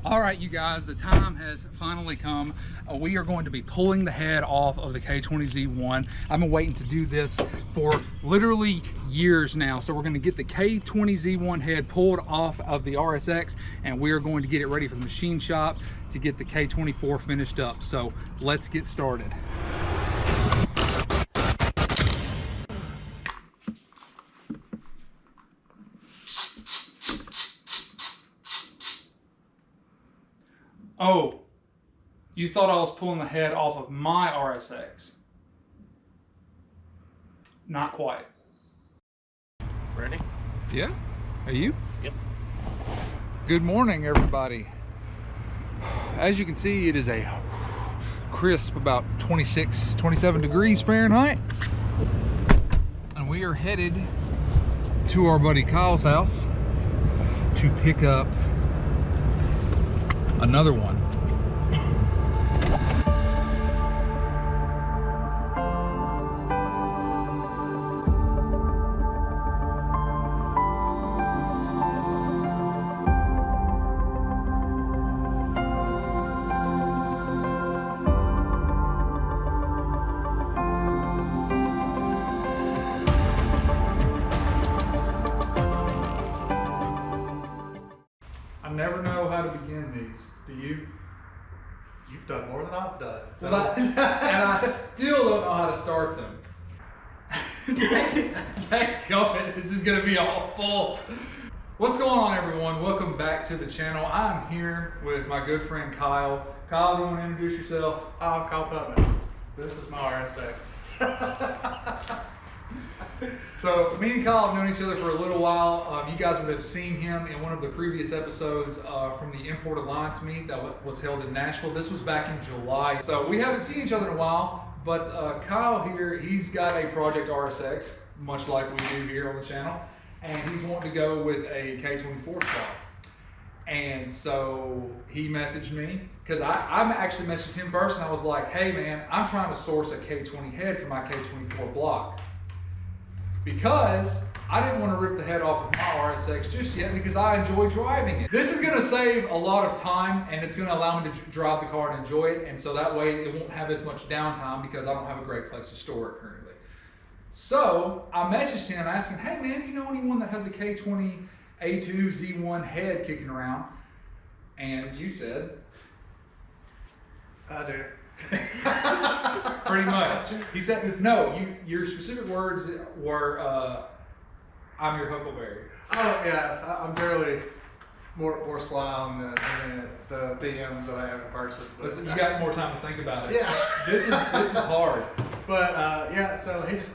All right, you guys, the time has finally come. We are going to be pulling the head off of the K20Z1. I've been waiting to do this for literally years now. So we're going to get the K20Z1 head pulled off of the RSX, and we are going to get it ready for the machine shop to get the K24 finished up. So let's get started. Oh, you thought I was pulling the head off of my RSX. Not quite. Ready? Yeah? Are you? Yep. Good morning, everybody. As you can see, it is a crisp about 26, 27 degrees Fahrenheit. And we are headed to our buddy Kyle's house to pick up another one. I never know how to begin these. Do you? You've done more than I've done. So. Well, and I still don't know how to start them. Thank God, this is going to be all full. What's going on, everyone? Welcome back to the channel. I'm here with my good friend Kyle. Kyle, do you want to introduce yourself? I'm Kyle Putman. This is my RSX. So me and Kyle have known each other for a little while. You guys would have seen him in one of the previous episodes from the Import Alliance meet that was held in Nashville. This was back in July. So we haven't seen each other in a while, but Kyle here, he's got a Project RSX, much like we do here on the channel, and he's wanting to go with a K24 shop. And so he messaged me, because I actually messaged him first, and I was like, hey man, I'm trying to source a K20 head for my K24 block. Because I didn't want to rip the head off of my RSX just yet, because I enjoy driving it. This is going to save a lot of time, and it's going to allow me to drive the car and enjoy it, and so that way it won't have as much downtime because I don't have a great place to store it currently. So I messaged him asking, hey man, you know anyone that has a K20Z1 head kicking around? And you said, I do. pretty much. He said, no, your specific words were, I'm your huckleberry. Oh yeah, I'm barely more sly on the DMs that I have in person. Listen, you got more time to think about it. Yeah. This is hard. But yeah, so he just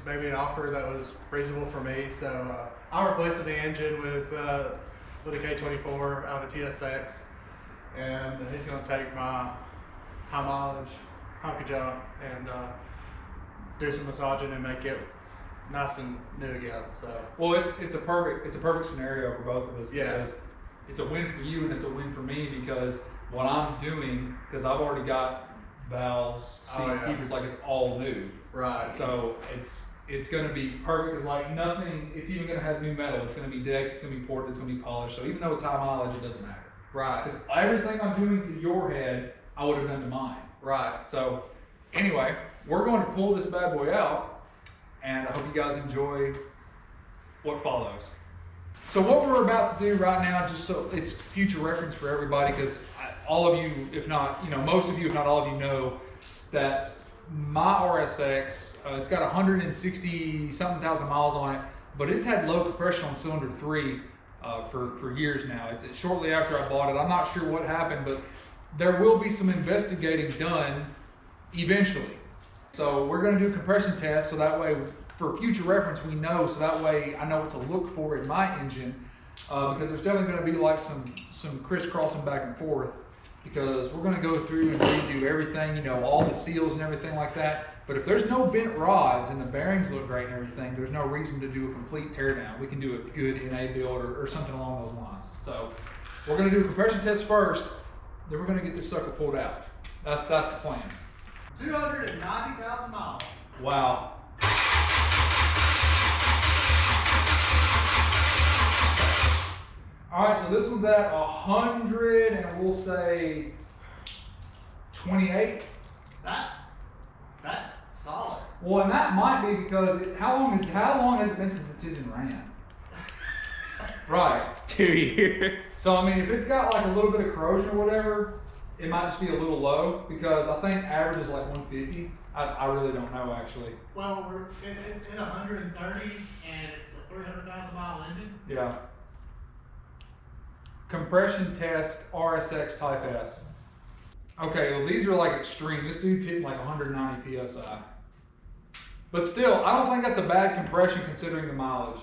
made me an offer that was reasonable for me. So I'm replacing the engine with a K24 out of the TSX, and he's going to take my high mileage honky jump and do some massaging and make it nice and new again. So well, it's a perfect scenario for both of us, yeah, because it's a win for you and it's a win for me, because what I'm doing, because I've already got valves, seats, keepers, like it's all new. Right. So it's going to be perfect. It's like nothing. It's even going to have new metal. It's going to be decked. It's going to be ported. It's going to be polished. So even though it's high mileage, it doesn't matter. Right. Because everything I'm doing to your head, I would have done to mine. Right. So anyway, we're going to pull this bad boy out, and I hope you guys enjoy what follows. So what we're about to do right now, just so it's future reference for everybody, because all of you, if not, most of you, if not all of you, know that my RSX, it's got 160 something thousand miles on it, but it's had low compression on cylinder 3 for years now. It's shortly after I bought it. I'm not sure what happened, but there will be some investigating done eventually. So we're going to do a compression test, so that way for future reference we know, so that way I know what to look for in my engine, because there's definitely going to be like some crisscrossing back and forth, because we're going to go through and redo everything, all the seals and everything like that. But if there's no bent rods and the bearings look great and everything, there's no reason to do a complete teardown. We can do a good NA build or something along those lines. So we're going to do a compression test first, then we're going to get this sucker pulled out. That's the plan. 290,000 miles. Wow. All right, so so this one's at 100 and we'll say 28. That's solid. Well, and that might be because how long has it been since the Tizen ran? Right. 2 years. So I mean, if it's got like a little bit of corrosion or whatever, it might just be a little low because I think average is like 150. I really don't know actually. Well, it's in 130 and it's a 300,000 mile engine. Yeah. Compression test RSX-Type S. Okay, well these are like extreme. This dude's hitting like 190 PSI. But still, I don't think that's a bad compression considering the mileage.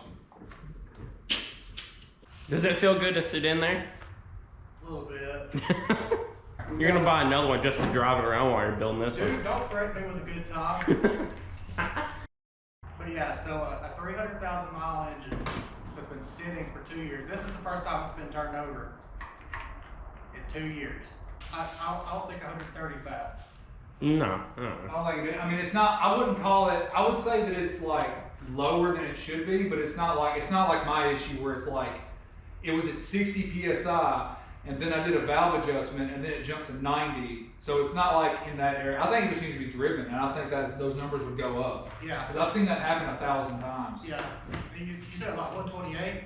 Does it feel good to sit in there? A little bit. You're gonna buy another one just to drive it around while you're building this Dude, one. don't threaten me with a good time. But yeah, so a 300,000 mile engine that's been sitting for 2 years. This is the first time it's been turned over in 2 years. I don't think 130 is bad. No. I don't think it. I mean, it's not. I wouldn't call it. I would say that it's like lower than it should be, but it's not like my issue where it's like it was at 60 psi, and then I did a valve adjustment, and then it jumped to 90. So it's not like in that area. I think it just needs to be driven, and I think that those numbers would go up. Yeah. Because I've seen that happen 1,000 times. Yeah. You said like 128.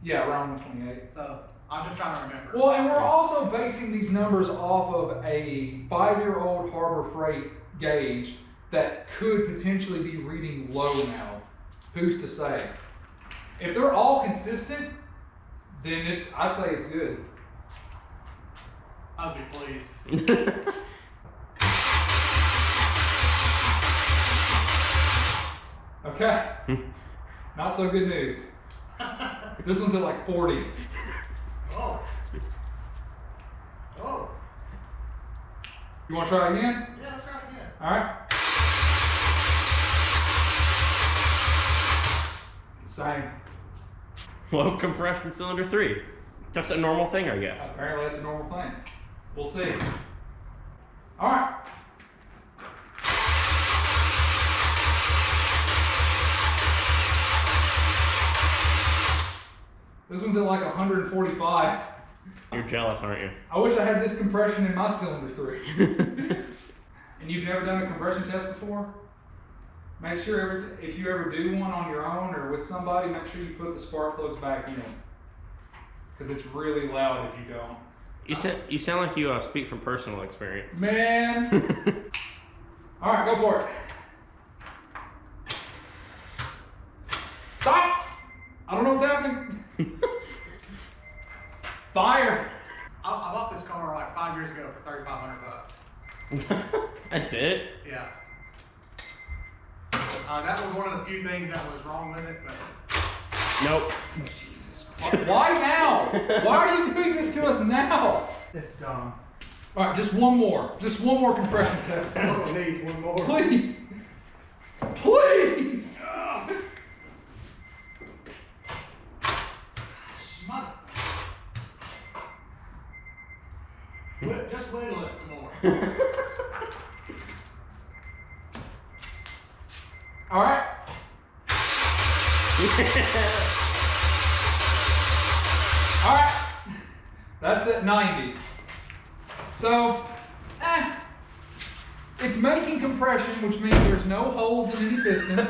Yeah, around 128. So I'm just trying to remember. Well, and we're also basing these numbers off of a 5-year-old Harbor Freight gauge that could potentially be reading low now. Who's to say? If they're all consistent, then I'd say it's good. I'd be pleased. Okay. Not so good news. This one's at like 40. Oh. Oh. You want to try again? Yeah, let's try it again. All right. Same. Low compression cylinder 3. Just a normal thing, I guess. Apparently that's a normal thing. We'll see. All right. This one's at like 145. You're jealous, aren't you? I wish I had this compression in my cylinder 3. And you've never done a compression test before? Make sure if you ever do one on your own or with somebody, make sure you put the spark plugs back in. Because it's really loud if you don't. You sound like you speak from personal experience. Man! All right, go for it. Stop! I don't know what's happening. Fire! I bought this car like 5 years ago for 3,500 bucks. That's it? Yeah. That was one of the few things that was wrong with it, but Nope. Jesus Christ. Why now? Why are you doing this to us now? it's dumb. All right, just one more. Just one more compression test. That's what we need, one more. Please. Please. Mother. Just wiggle it some more. All right. All right. That's at 90. So, it's making compression, which means there's no holes in any pistons.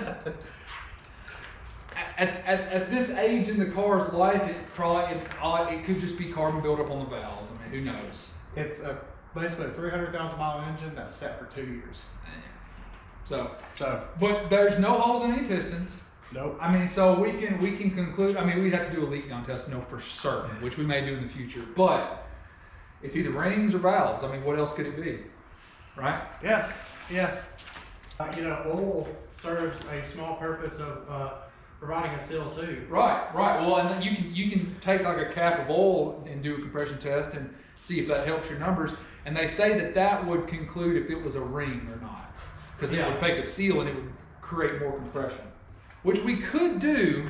At this age in the car's life, it could just be carbon buildup on the valves. I mean, who knows? It's basically a 300,000 mile engine that's set for 2 years. So, So but there's no holes in any pistons. nope. I mean, so we can conclude. I mean, we'd have to do a leak gun test to know for certain, which we may do in the future. But it's either rings or valves. I mean, what else could it be, right? Yeah, yeah. Oil serves a small purpose of providing a seal too. Right. Well, and then you can take like a cap of oil and do a compression test and see if that helps your numbers. And they say that would conclude if it was a ring or not, because it would take a seal and it would create more compression, which we could do.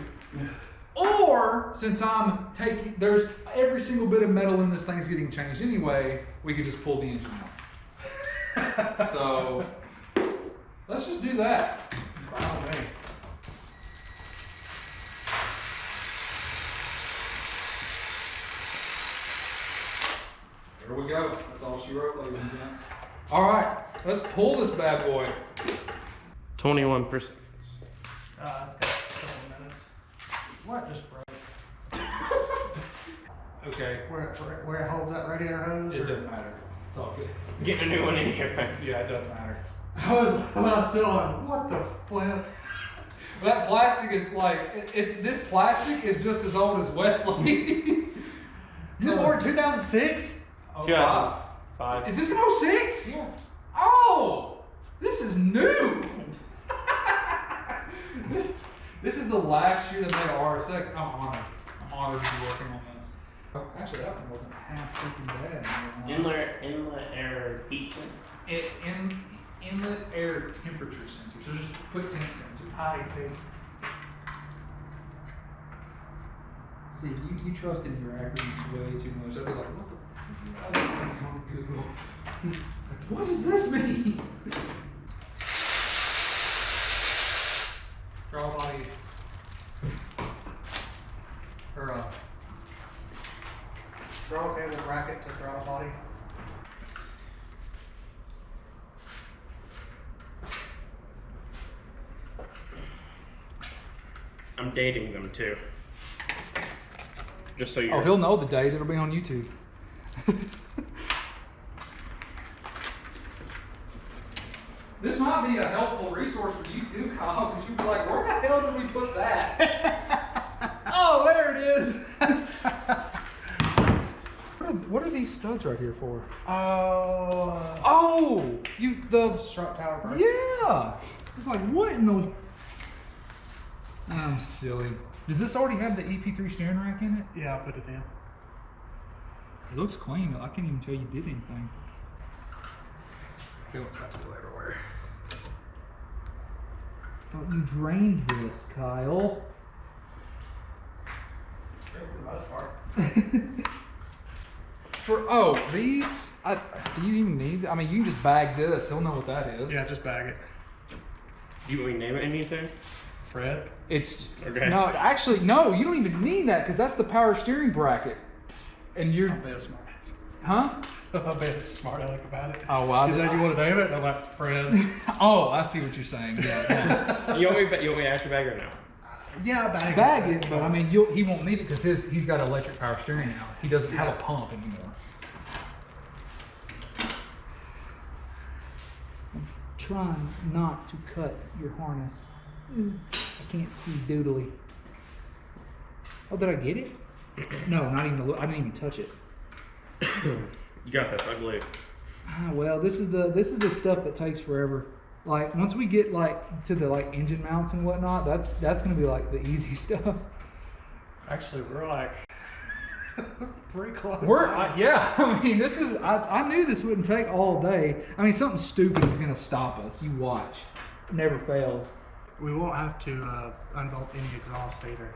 Or since there's every single bit of metal in this thing's getting changed anyway, we could just pull the engine out. So let's just do that. Wow, man. There we go. That's all she wrote, ladies and gents. All right, let's pull this bad boy. 21%. It's got a couple of minutes. What just broke? Okay. Where it holds that radiator hose? It doesn't matter. It's all good. Getting a new one in here. Yeah, it doesn't matter. I was still on. What the flip? That plastic is like, this plastic is just as old as Wesley. You just bought it in 2006? Oh, 2005. Is this an 06? Yes. Oh, this is new. This is the last year they made an RSX. I'm honored. I'm honored to be working on this. Oh, actually, that one wasn't half freaking bad. Inlet air heat sink. Inlet air temperature sensors. So just put temp sensors. IAT. See, you trust in your acronyms way too much. I'd be like, what the fuck is that? I was on Google. What does this mean? Throttle body. Or throttle cable bracket to throttle body. I'm dating them too. Just so you. Oh, he'll know the date. It'll be on YouTube. This might be a helpful resource for you too, Kyle, because you'll be like, where the hell did we put that? Oh, there it is. What are these studs right here for? Oh, the strut tower brake. Yeah. It's like, what in the? I'm silly. Does this already have the EP3 steering rack in it? Yeah, I put it in. It looks clean. I can't even tell you did anything. Feel it's got to go everywhere. Thought you drained this, Kyle. For the most part. These, do you even need? I mean, you can just bag this. He'll know what that is. Yeah, just bag it. Do you name it anything? Fred. It's okay. No, actually, no. You don't even need that because that's the power steering bracket. And you're, I'll bet a smart ass. huh? I'll bet a smart aleck about it. Oh, well, She said you want to name it, and I'm like, Fred. Oh, I see what you're saying. Yeah. You want me to ask you bag or no? Yeah, Bag it, but I mean, he won't need it because he's got electric power steering now. He doesn't have a pump anymore. I'm trying not to cut your harness. I can't see doodly. Oh, did I get it? No, not even. I didn't even touch it. You got this, I believe. Well, this is the stuff that takes forever. Like once we get like to the like engine mounts and whatnot, that's gonna be like the easy stuff. Actually, we're like pretty close. Yeah. I mean, this is. I knew this wouldn't take all day. I mean, something stupid is gonna stop us. You watch. It never fails. We won't have to unbolt any exhaust either.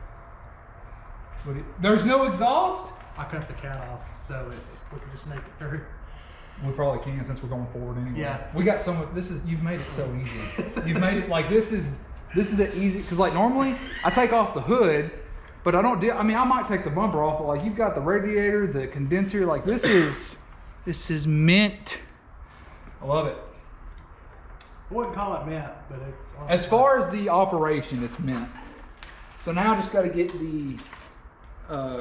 There's no exhaust? I cut the cat off so we can just snake it through. We probably can since we're going forward anyway. Yeah. We got so much. You've made it so easy. You've made it like this is the easy, because like normally I take off the hood, but I don't I mean, I might take the bumper off, but like you've got the radiator, the condenser, like this is mint. I love it. I wouldn't call it mint, but it's... As far as the operation, it's mint. So now I just got to get the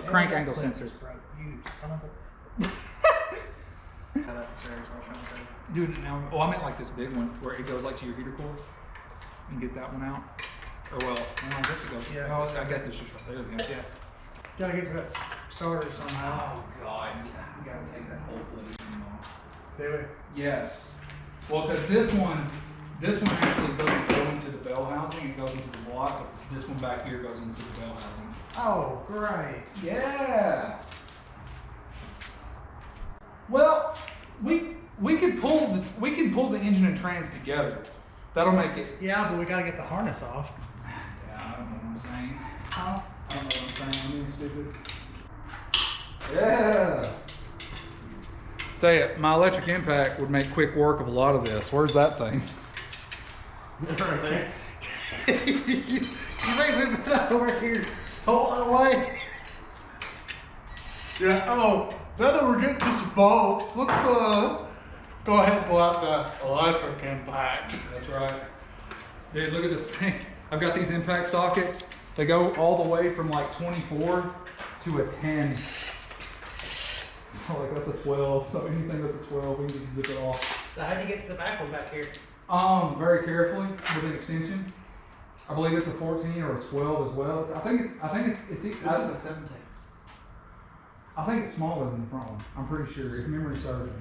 crank angle sensor. You son of a... Unnecessary is what I'm trying to say. Doing it now. Oh, I meant like this big one where it goes like to your heater core. And get that one out. Or well, I guess it goes. Yeah. Oh, I guess it's just right there then. Yeah. Gotta get to that starter somehow. Oh God, yeah. We gotta take that whole blade off. Do we? Yes. Well, because this one actually doesn't go into the bell housing. It goes into the block, but this one back here goes into the bell housing. Oh, great. Yeah. Well, we could pull the engine and trans together. That'll make it. Yeah, but we gotta get the harness off. Yeah, I don't know what I'm saying. Huh? I don't know what I'm saying. I'm being stupid. Yeah. Tell you, my electric impact would make quick work of a lot of this. Where's that thing? Right there. You made me put that over here. Tow it away. Yeah. Oh, now that we're getting to some bolts, let's go ahead and pull out the electric impact. That's right. Dude, look at this thing. I've got these impact sockets. They go all the way from like 24 to a 10. So like that's a 12. So anything that's a 12, we can just zip it off. So how do you get to the back one back here? Very carefully with an extension. I believe it's a 14 or a 12 as well. I think it's This is a 17. I think it's smaller than the front one. I'm pretty sure, if memory serves me.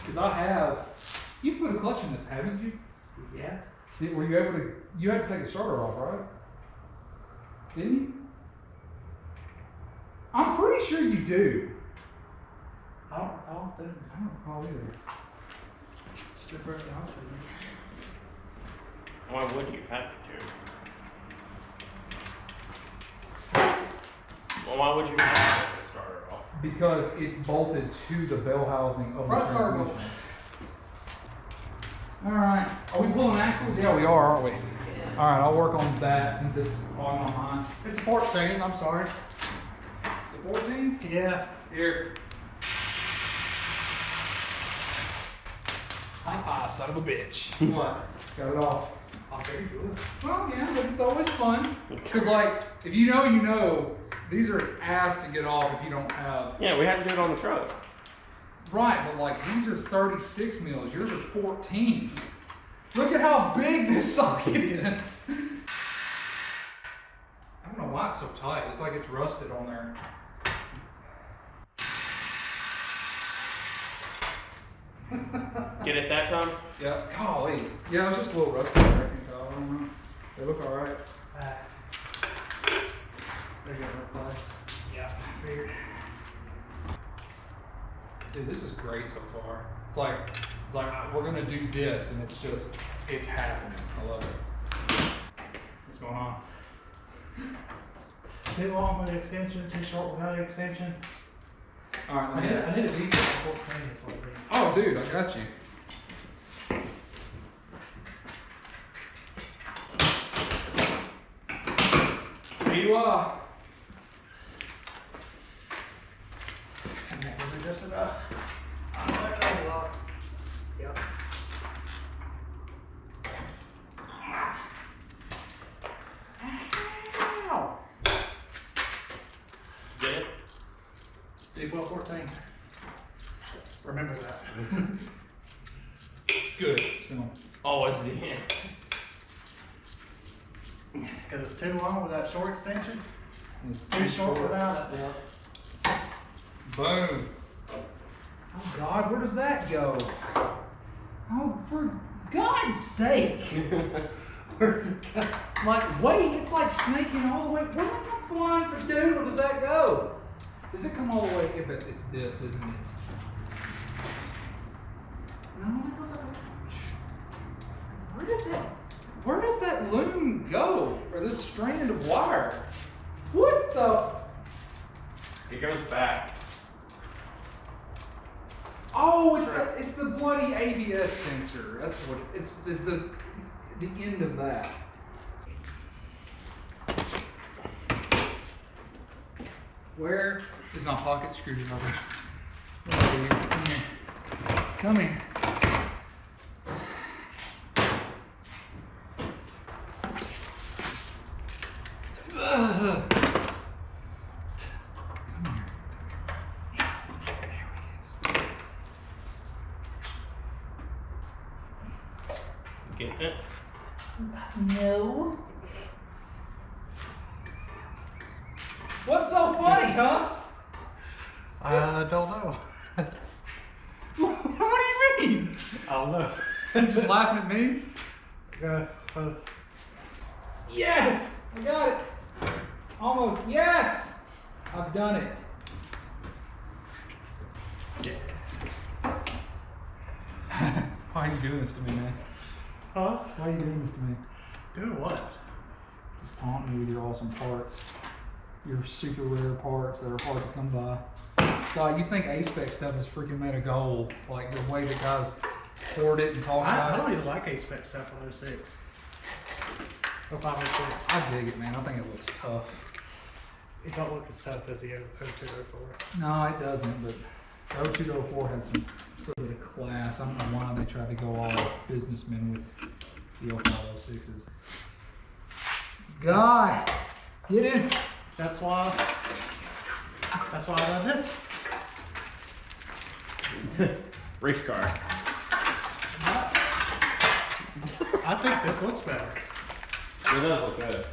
Because you've put a clutch in this, haven't you? Yeah. Were you able to, you had to take the starter off, right? Didn't you? I'm pretty sure you do. I don't recall doing it. I don't recall either. Just to be perfectly honest with you. Why would you have to? Well, why would you have to take the starter off? Because it's bolted to the bell housing of the Front starter transmission. bolt. All right, are we pulling axles? Yeah, we are, aren't we? Yeah. All right, I'll work on that since it's on my mind. It's 14, I'm sorry. It's a 14? Yeah. Here. Ah, son of a bitch. What? Got it off. I'll figure you would. Well, yeah, but it's always fun. Because, like, if you know, you know, these are ass to get off if you don't have. Yeah, we had to do it on the truck. Right, but, like, these are 36 mils. Yours are 14s. Look at how big this socket is. I don't know why it's so tight. It's like it's rusted on there. Get it that time? Yeah, golly. Yeah, it was just a little rusty, I reckon, Kyle. I don't know. They look all right. They're getting replaced. Yeah, I figured. Dude, this is great so far. It's like we're gonna do this, and it's happening. I love it. What's going on? Too long with the extension, too short without the extension. All right, I let me. need a detail for 14 is what it is. Oh, dude, I got you. Here you are. Is it just about? I'm locked. Yep. Ow. Get it? Deep well 14. Remember that. Good. So, Always the end. Because it's too long with that short extension, it's too short without it. Boom. Oh God, where does that go? Oh, for God's sake! Where's it going? Like, wait, it's like snaking all the way. Where the flying for doodle does that go? Does it come all the way? Yeah, but it's this, isn't it? No, it goes like a... Where does that loom go? Or this strand of wire? What the? It goes back. Oh, it's the bloody ABS sensor. That's what it's the end of that. Where is my pocket screwdriver? Come here. Come here. Ugh. Get it? No. What's so funny, huh? I don't know. What do you mean? I don't know. Just laughing at me? Uh, Yes! I got it. Almost. Yes! I've done it. Why are you doing this to me, man? huh? Why are you doing this to me? Doing what? Just taunting me with your awesome parts. Your super rare parts that are hard to come by. God, you think A-Spec stuff is freaking made of gold. Like the way that guys hoard it and talk I about don't it. even like A-Spec stuff on 06. 05, 06. I dig it, man. I think it looks tough. It don't look as tough as the 0204. No, it doesn't, but the 0204 had some little bit of class. I don't know why they tried to go all businessmen with the 0506s. God, get in. That's why I done this. Race car. I think this looks better. It does look good.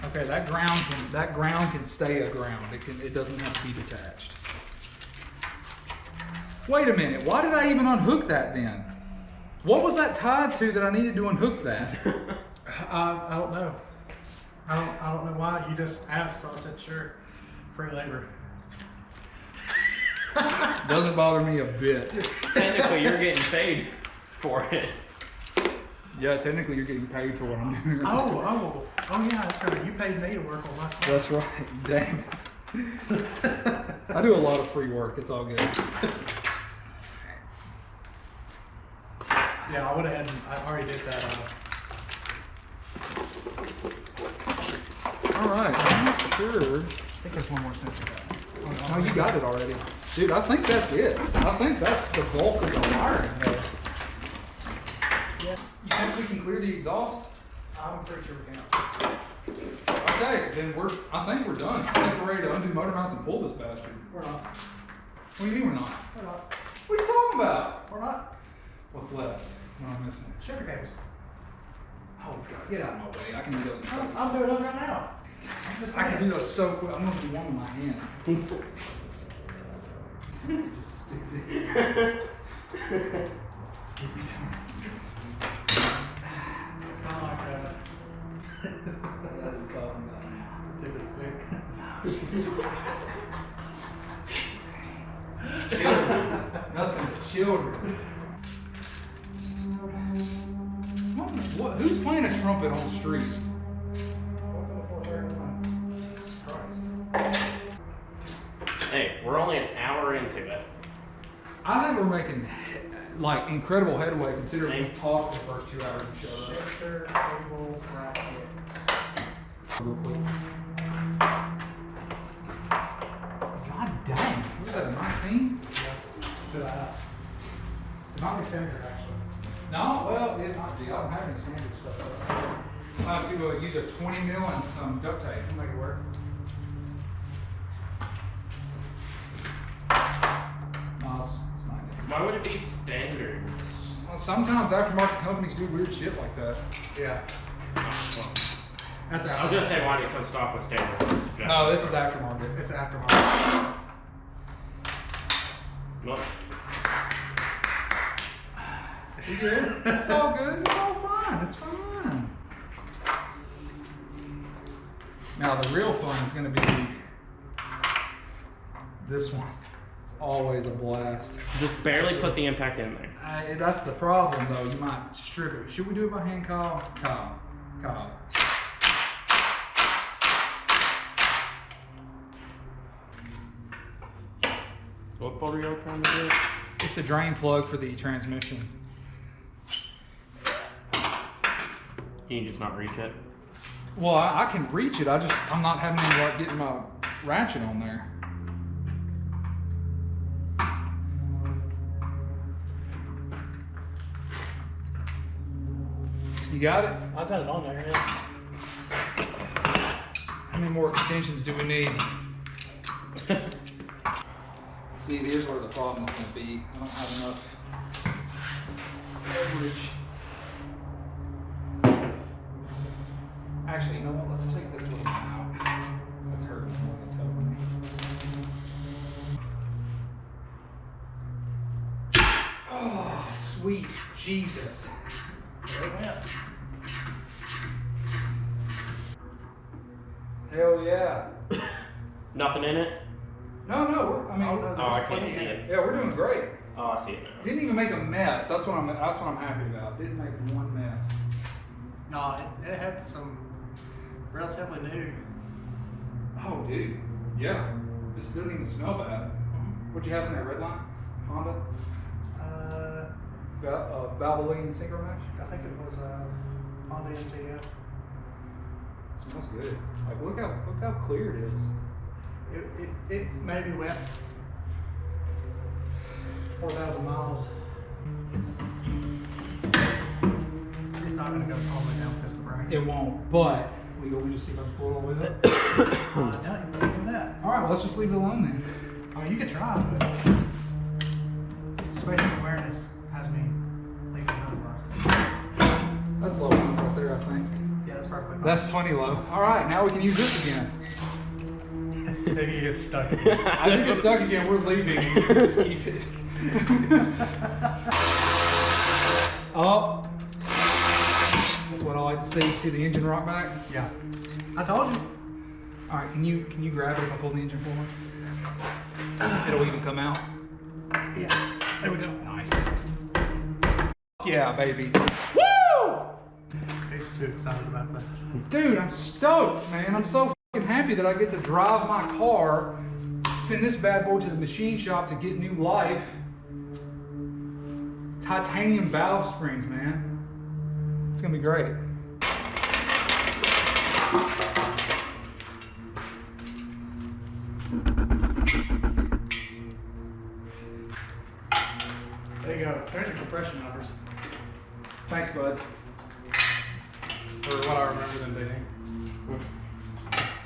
Okay, that ground can stay a ground. It doesn't have to be detached. Wait a minute. Why did I even unhook that then? What was that tied to that I needed to unhook that? I don't know. I don't know why. You just asked, so I said sure. Free labor. Doesn't bother me a bit. Technically, you're getting paid for it. Yeah, technically you're getting paid for what I'm doing. Oh yeah, that's right. You paid me to work on my car. That's right. Damn it. I do a lot of free work. It's all good. Yeah, I would have had. I already did that. All right. I'm not sure. I think there's one more sensor. Oh, you got it already. Dude, I think that's it. I think that's the bulk of the wiring there. Yeah. You think we can clear the exhaust? I'm pretty sure we can. Okay, then I think we're done. I think we're ready to undo motor mounts and pull this bastard. We're not. What do you mean we're not? We're not. What are you talking about? We're not. What's left? What am I missing? Sugar cables. Oh God, get out of my way. I can do those in focus. I'm doing those right now. I can do those so quick. I'm gonna do one with my hand. Just stupid. It's kind of like tip of the stick. Children. Nothing but children. Who's playing a trumpet on the street? Jesus Christ. Hey, we're only an hour into it. I think we're making like incredible headway considering we talked the first 2 hours we showed up. Shifter cable brackets. Real quick. God dang. What is that, a 19? Yeah. Should I ask? It might be standard actually. No, well, it might be. I don't have any standard stuff. I have to use a 20 mil and some duct tape to make it work. No, it's 19. Why would it be standards? Well, sometimes aftermarket companies do weird shit like that. Yeah. Well, That's I was gonna aftermarket. say why do you put stock with standards? No, this is aftermarket. It's aftermarket. Well, You good? It's all good. It's all fine. It's fine. Now the real fun is going to be this one. It's always a blast. just barely put the impact in there. That's the problem, though. You might strip it. Should we do it by hand, Kyle? Kyle. What were you trying to do? It's the drain plug for the transmission. Can you just not reach it? Well, I can reach it. I'm not having any luck getting my ratchet on there. You got it? I got it on there, yeah. How many more extensions do we need? See, here's where the problem is going to be. I don't have enough leverage. Actually, you know what? Let's take this little one out. That's hurting more than it's helping me. Oh, sweet Jesus. There it went. Hell yeah. Nothing in it? No, Oh, no, Oh, I there's can't plenty see in it. yeah, we're doing great. Oh, I see it now. Didn't even make a mess. That's what I'm happy about. Didn't make one mess. No, it had some relatively new. Oh, dude. Yeah. This doesn't even smell bad. What'd you have in there? Red line? Honda? Valvoline synchro mesh? I think it was Honda MTF. smells good. Like look how clear it is. It maybe went 4,000 miles. It's not gonna go all the way down because of the brain. It won't, but we just see if I can pull it all the way up. Yeah, you can do that. All right, well, let's just leave it alone then. I mean, you could try, but spatial awareness has me leaving it. That's low enough right there, I think. Yeah, that's perfect. That's plenty low. All right, now we can use this again. Maybe you get stuck. I think it's stuck again. We're leaving. And you can just keep it. Oh, that's what I like to see. See the engine rock back? Yeah, I told you. All right, can you grab it if I pull the engine forward? It'll even come out. Yeah, there we go. Nice. Yeah, baby. Woo! He's too excited about that. Dude, I'm stoked, man. I'm so fucking happy that I get to drive my car, send this bad boy to the machine shop to get new life. Titanium valve springs, man. It's gonna be great. There you go. There's your compression numbers. Thanks, bud. Or what I remember them being.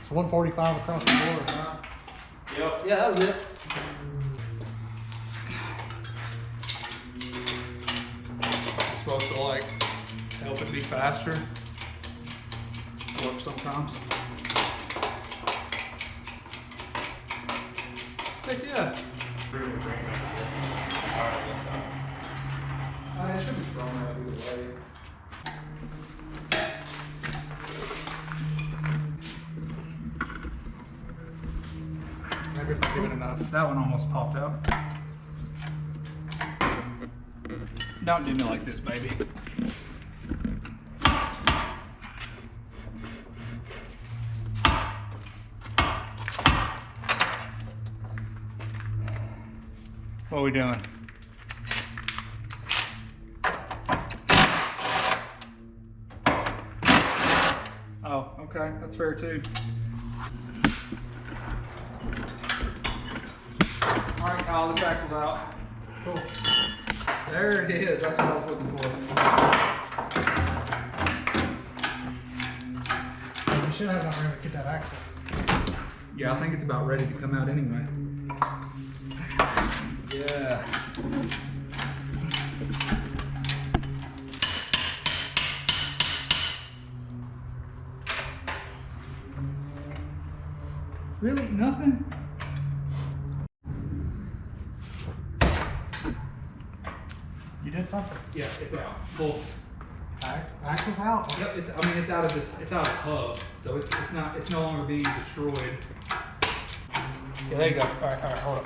So 145 across the board, right? Yep. Yeah, that was it. It's supposed to like help it be faster. Work sometimes. Heck yeah. It should be strong enough either way. Maybe if I give it enough. That one almost popped out. Don't do me like this, baby. What are we doing? Oh, okay, that's fair too. All right, Kyle, this axle's out. Cool. There it is. That's what I was looking for. You should have enough room to get that axle. Yeah, I think it's about ready to come out anyway. Yeah. Really? Nothing? You did something. Yeah, it's out. Full. Axle's out. Yep, it's out of this, it's out of the hub. So it's no longer being destroyed. Yeah, there you go. All right, hold up.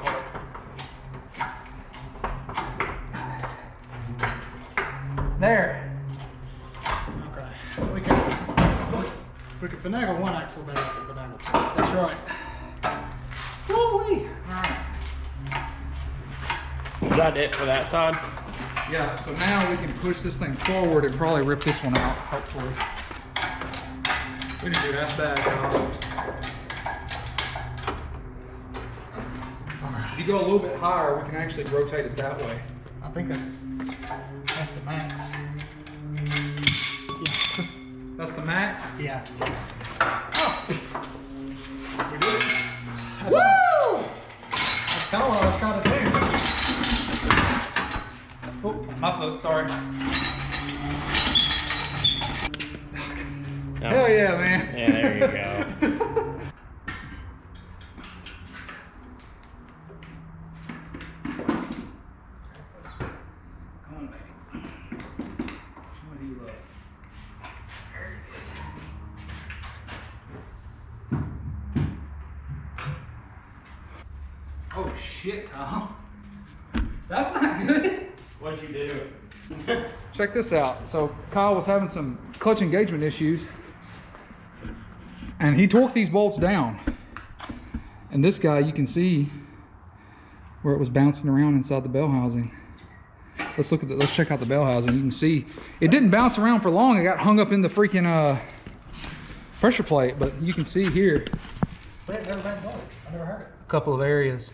There. Okay. We can finagle one axle better than finagle two. That's right. Woo-wee. All right. Is that it for that side? Yeah, so now we can push this thing forward and probably rip this one out, hopefully. We didn't do that bad, y'all. If you go a little bit higher, we can actually rotate it that way. I think that's the max. Yeah. That's the max? Yeah. Oh! We did it. Woo! That's kind of what I was trying to do. Oh, my foot, sorry. Oh. Hell yeah, man. Yeah, there you go. Come on, baby. Show me who you love. There it is. Oh shit, Kyle. That's not good. What'd you do? Check this out. So Kyle was having some clutch engagement issues and he torqued these bolts down. And this guy, you can see where it was bouncing around inside the bell housing. Let's look at let's check out the bell housing. You can see it didn't bounce around for long. It got hung up in the freaking pressure plate, but you can see here Say it never been bullets. I never heard it. a couple of areas.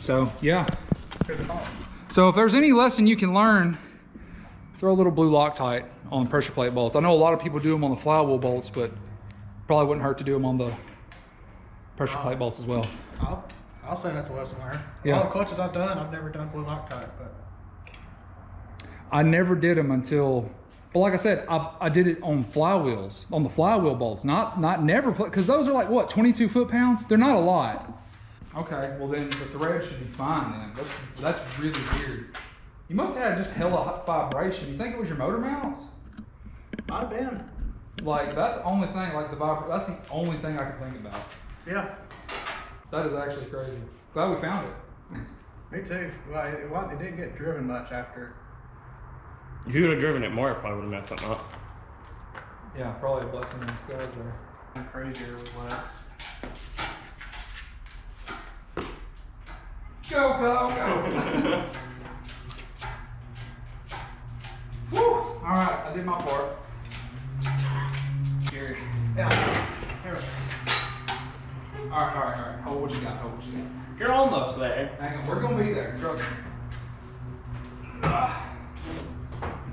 So yeah. Here's a ball. So if there's any lesson you can learn, throw a little blue Loctite on pressure plate bolts. I know a lot of people do them on the flywheel bolts, but probably wouldn't hurt to do them on the pressure plate bolts as well. I'll say that's a lesson learned. Yeah. All the clutches I've done, I've never done blue Loctite, but I never did them until, but like I said, I did it on flywheels, on the flywheel bolts, not never, because those are like what, 22 foot-pounds? They're not a lot. Okay, well then the thread should be fine then. That's really weird. You must have had just hella vibration. You think it was your motor mounts? might have been. Like that's the only thing, like that's the only thing I can think about. Yeah. That is actually crazy. Glad we found it. Me too. Well, it didn't get driven much after. If you would have driven it more, it probably would have messed something up. Yeah, probably a blessing in disguise there. I'm crazier with wax. Go, go. Woo! All right, I did my part. Here. Yeah. Here. All right. Hold what you got. You're almost there. Hang on, we're gonna be there. Trust me.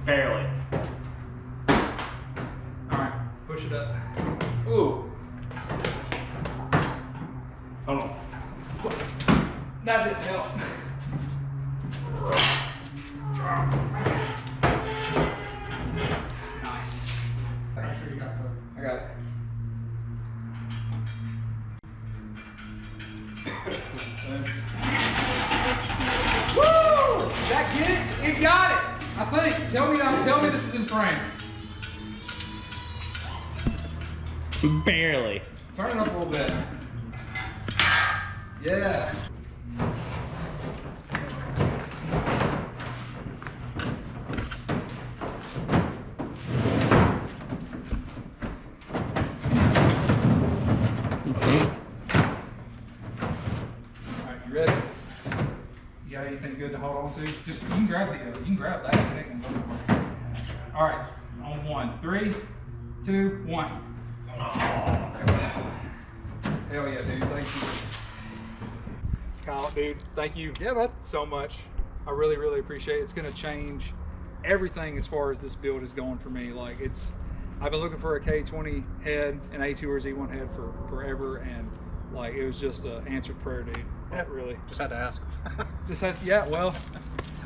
Barely. All right, push it up. Ooh. Hold on. That didn't help. Nice. I'm sure you got the. I got it. Woo! Did that get it? It got it. I think. Tell me this is in frame. Barely. Turn it up a little bit. Yeah. Alright, you ready? You got anything good to hold on to? Just you can grab that. It ain't gonna go nowhere. Alright, on 1, 3, 2, 1. Hell yeah, dude. Thank you. Kyle, dude, thank you so much. I really, really appreciate it. It's going to change everything as far as this build is going for me. Like, I've been looking for a K20 head, an A2 or Z1 head for forever, and like, it was just an answered prayer, dude. Like, really. Just had to ask. Yeah, well,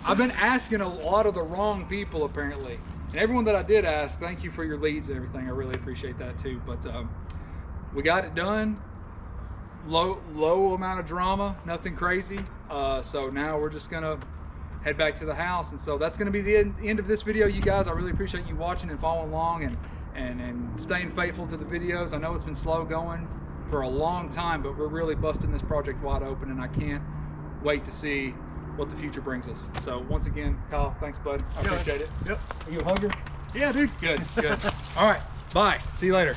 I've been asking a lot of the wrong people, apparently. And everyone that I did ask, thank you for your leads and everything. I really appreciate that too. But we got it done. Low amount of drama, nothing crazy. So now we're just gonna head back to the house, and so that's gonna be the end of this video, you guys. I really appreciate you watching and following along and staying faithful to the videos. I know it's been slow going for a long time, but we're really busting this project wide open, and I can't wait to see what the future brings us. So once again, Kyle, thanks, bud. I appreciate it. Yep. Are you a hugger? Yeah, dude. Good. All right, bye. See you later.